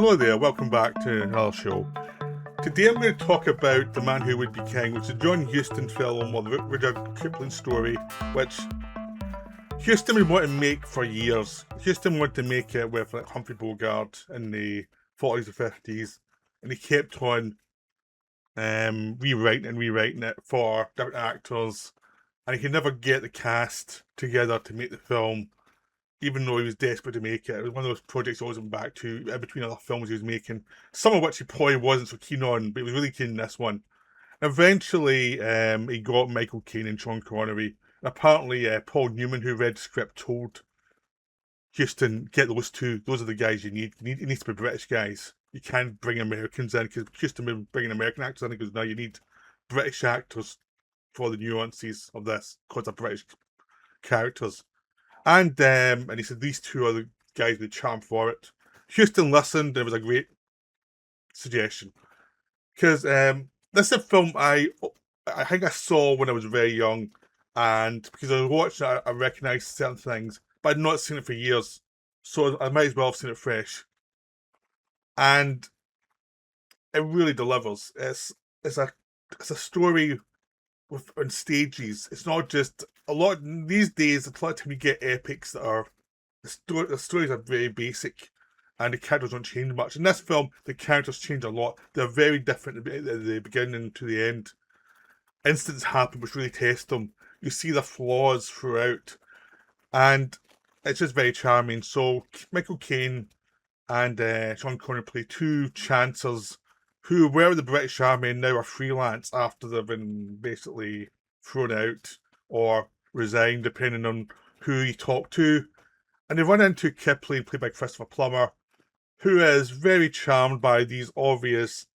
Hello there, welcome back to another show. Today I'm going to talk about The Man Who Would Be King, which is a John Huston film, or the Rudyard Kipling story, which Huston would want to make for years. Huston wanted to make it with like Humphrey Bogart in the 40s and 50s, and he kept on rewriting it for different actors, and he could never get the cast together to make the film, even though he was desperate to make it. It was one of those projects he always went back to in between other films he was making, some of which he probably wasn't so keen on, but he was really keen in this one. Eventually, he got Michael Caine and Sean Connery. Apparently, Paul Newman, who read the script, told Huston, get those two. Those are the guys you need. It needs to be British guys. You can't bring Americans in, because Huston was bringing American actors in. He goes, no, you need British actors for the nuances of this, because they're British characters. And he said these two are the guys with the charm for it. Huston listened, and it was a great suggestion. Because this is a film I think I saw when I was very young, and because I was watching it, I recognised certain things, but I'd not seen it for years, so I might as well have seen it fresh. And it really delivers. It's a story on stages. It's not just a lot these days. A lot of time you get epics that are the stories are very basic, and the characters don't change much. In this film, the characters change a lot. They're very different at the beginning to the end. Incidents happen which really test them. You see the flaws throughout, and it's just very charming. So Michael Caine and Sean Connery play two chancers who were the British Army and now are freelance after they've been basically thrown out or resigned, depending on who you talk to. And they run into Kipling, played by Christopher Plummer, who is very charmed by these obvious,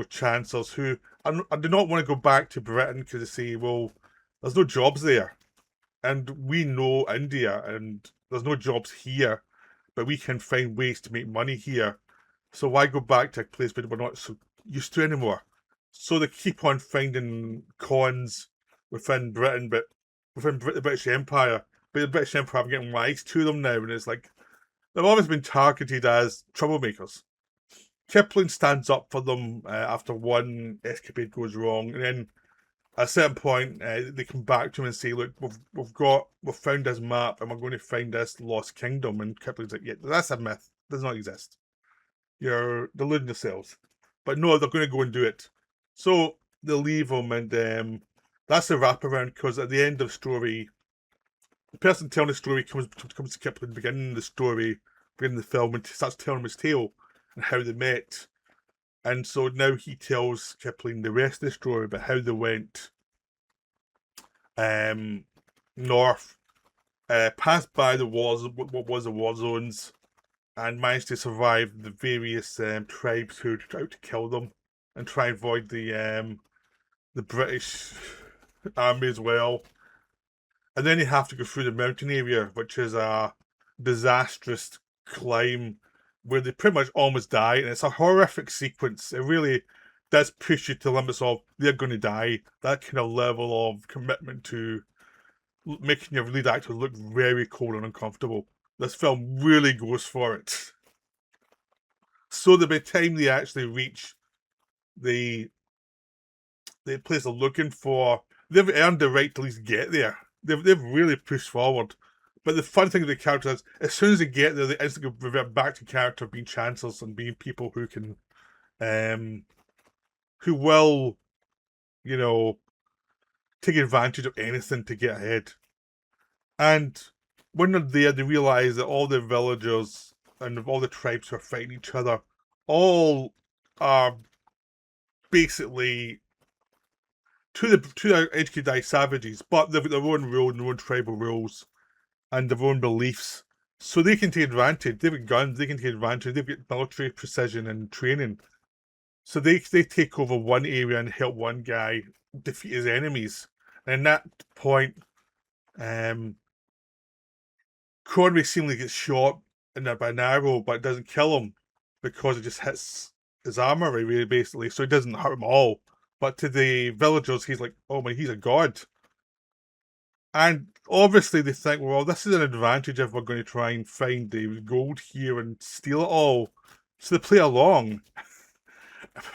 chancers who I do not want to go back to Britain because they say, well, there's no jobs there. And we know India, and there's no jobs here, but we can find ways to make money here. So why go back to a place where we're not so used to anymore? So they keep on finding cons within Britain, but within the British Empire. But the British Empire are getting wise to them now, and it's like they've always been targeted as troublemakers. Kipling stands up for them after one escapade goes wrong, and then at a certain point they come back to him and say, "Look, we've found this map, and we're going to find this lost kingdom." And Kipling's like, "Yeah, that's a myth. It does not exist. You're deluding yourselves." But no, they're going to go and do it. So they leave him, and that's the wraparound, because at the end of the story, the person telling the story comes to Kipling, beginning the story, beginning the film, and starts telling him his tale and how they met. And so now he tells Kipling the rest of the story about how they went north, passed by the wars, what was the war zones, and managed to survive the various tribes who tried out to kill them and try and avoid the British army as well. And then you have to go through the mountain area, which is a disastrous climb where they pretty much almost die, and it's a horrific sequence. It really does push you to the limits of they're going to die. That kind of level of commitment to making your lead actor look very cold and uncomfortable. This film really goes for it. So that by the time they actually reach the place they're looking for, they've earned the right to at least get there. They've really pushed forward. But the fun thing with the characters is, as soon as they get there, they instantly revert back to character being chancellors and being people who can, who will, take advantage of anything to get ahead. And when they're there, they realise that all the villagers and all the tribes who are fighting each other all are basically to the educated savages, but they've got their own rules and their own tribal rules and their own beliefs. So they can take advantage. They've got guns, they can take advantage. They've got military precision and training. So they take over one area and help one guy defeat his enemies. And at that point, Connery seemingly gets shot by an arrow, but it doesn't kill him because it just hits his armor, really, basically. So it doesn't hurt him all. But to the villagers, he's like, oh my, he's a god. And obviously they think, well, this is an advantage if we're going to try and find the gold here and steal it all. So they play along,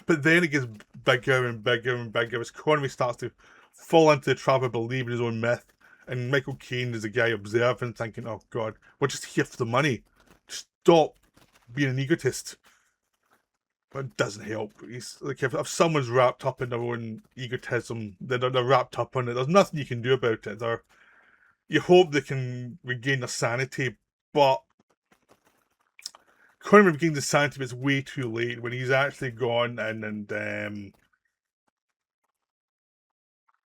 but then it gets bigger and bigger and bigger as Connery starts to fall into the trap of believing his own myth. And Michael Caine is the guy observing, thinking, oh God, we're just here for the money. Stop being an egotist. But it doesn't help. He's like, if someone's wrapped up in their own egotism, they're wrapped up in it. There's nothing you can do about it. You hope they can regain their sanity, but Connery regains the sanity, but it's way too late when he's actually gone in and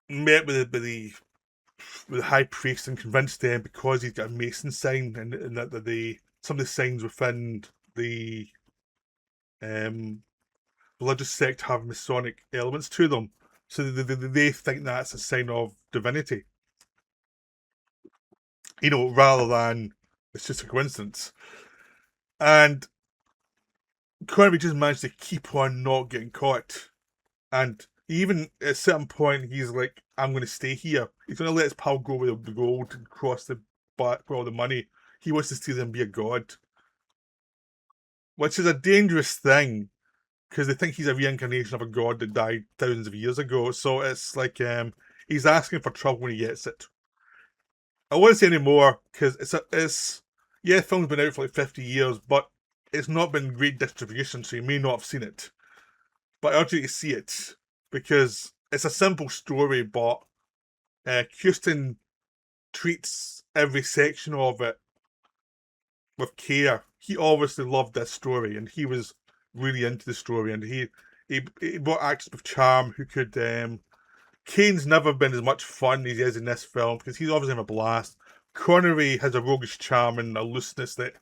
met with the high priest and convinced them because he's got a Mason sign and that some of the signs within the religious sect have Masonic elements to them. So they think that's a sign of divinity. Rather than it's just a coincidence. And Connery just managed to keep on not getting caught. And even at a certain point, he's like, I'm going to stay here. He's going to let his pal go with the gold and cross the back with all the money. He wants to stay there and be a god. Which is a dangerous thing, because they think he's a reincarnation of a god that died thousands of years ago. So it's like he's asking for trouble when he gets it. I won't say any more, because the film's been out for like 50 years, but it's not been great distribution, so you may not have seen it. But I urge you to see it, because it's a simple story, but Huston treats every section of it with care. He obviously loved this story, and he was really into the story, and he brought actors with charm who could... Kane's never been as much fun as he is in this film, because he's obviously having a blast. Connery has a roguish charm and a looseness that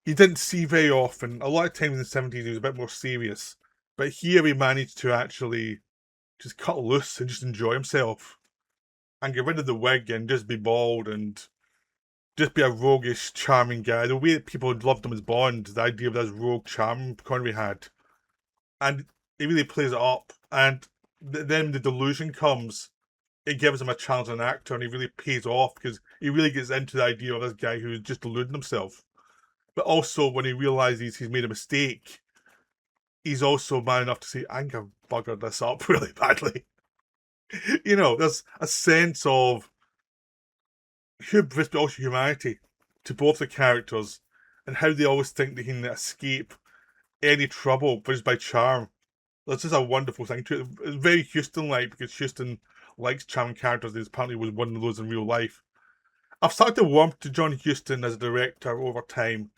you didn't see very often. A lot of times in the 70s he was a bit more serious, but here he managed to actually just cut loose and just enjoy himself and get rid of the wig and just be bald and just be a roguish, charming guy. The way that people loved him as Bond, the idea of this rogue charm Connery had. And he really plays it up. And then the delusion comes. It gives him a challenge as an actor, and he really pays off because he really gets into the idea of this guy who's just deluding himself. But also, when he realizes he's made a mistake, he's also man enough to say, I think I've buggered this up really badly. There's a sense of hubris, but also humanity to both the characters, and how they always think they can escape any trouble just by charm. That's just a wonderful thing to it. It's very Huston-like, because Huston likes charming characters, and apparently was one of those in real life. I've started to warm to John Huston as a director over time.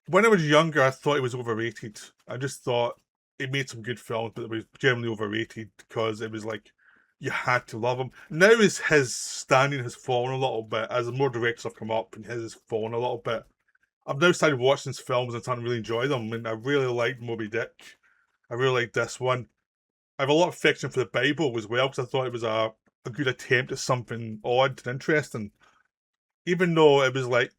When I was younger, I thought he was overrated. I just thought he made some good films, but it was generally overrated because it was like you had to love him. Now his standing has fallen a little bit as more directors have come up, and his has fallen a little bit. I've now started watching his films and starting to really enjoy them, and I really liked Moby Dick. I really liked this one. I have a lot of affection for the Bible as well, because I thought it was a good attempt at something odd and interesting. Even though it was like,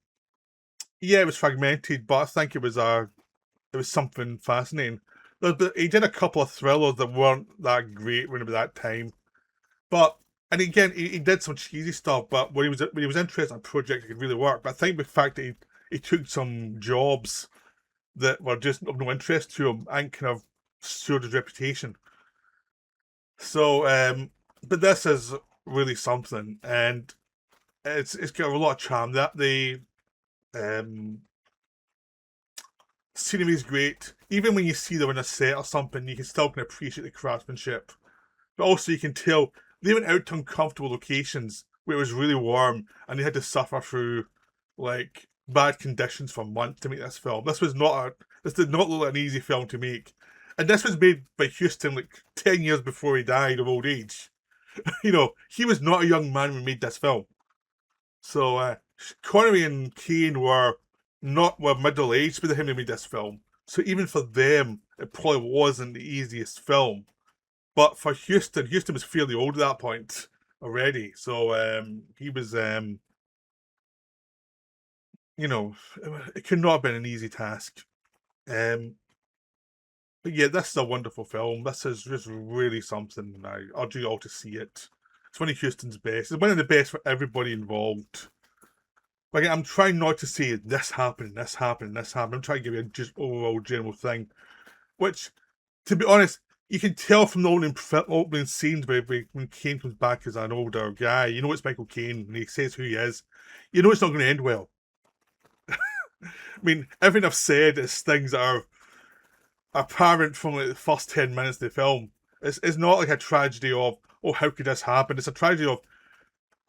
yeah, it was fragmented, but I think it was something fascinating. He did a couple of thrillers that weren't that great when it was that time. And again, he did some cheesy stuff, but when he was interested in a project, it could really work. But I think the fact that he took some jobs that were just of no interest to him and kind of showed his reputation. So, but this is really something, and it's got a lot of charm. The scenery is great. Even when you see them in a set or something, you can still can appreciate the craftsmanship. But also, you can tell they went out to uncomfortable locations where it was really warm, and they had to suffer through like bad conditions for months to make this film. This did not look like an easy film to make. And this was made by Huston like 10 years before he died of old age. He was not a young man when he made this film. So Connery and Caine were middle-aged by the time they made this film. So even for them, it probably wasn't the easiest film. But for Huston was fairly old at that point already. So he was, it could not have been an easy task. But yeah, this is a wonderful film. This is just really something. I urge you all to see it. It's one of Huston's best. It's one of the best for everybody involved. Like, I'm trying not to say this happened, this happened, this happened. I'm trying to give you a just overall general thing, which, to be honest, you can tell from the opening scenes when Caine comes back as an older guy. You know it's Michael Caine, and he says who he is. You know it's not going to end well. I mean, everything I've said is things that are apparent from like the first 10 minutes of the film. It's not like a tragedy of, oh, how could this happen? It's a tragedy of,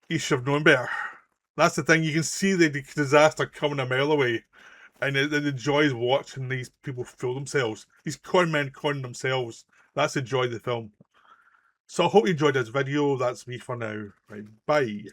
you should have known better. That's the thing. You can see the disaster coming a mile away, and the joy is watching these people fool themselves. These con men con themselves. That's the joy of the film. So I hope you enjoyed this video. That's me for now. Right, bye.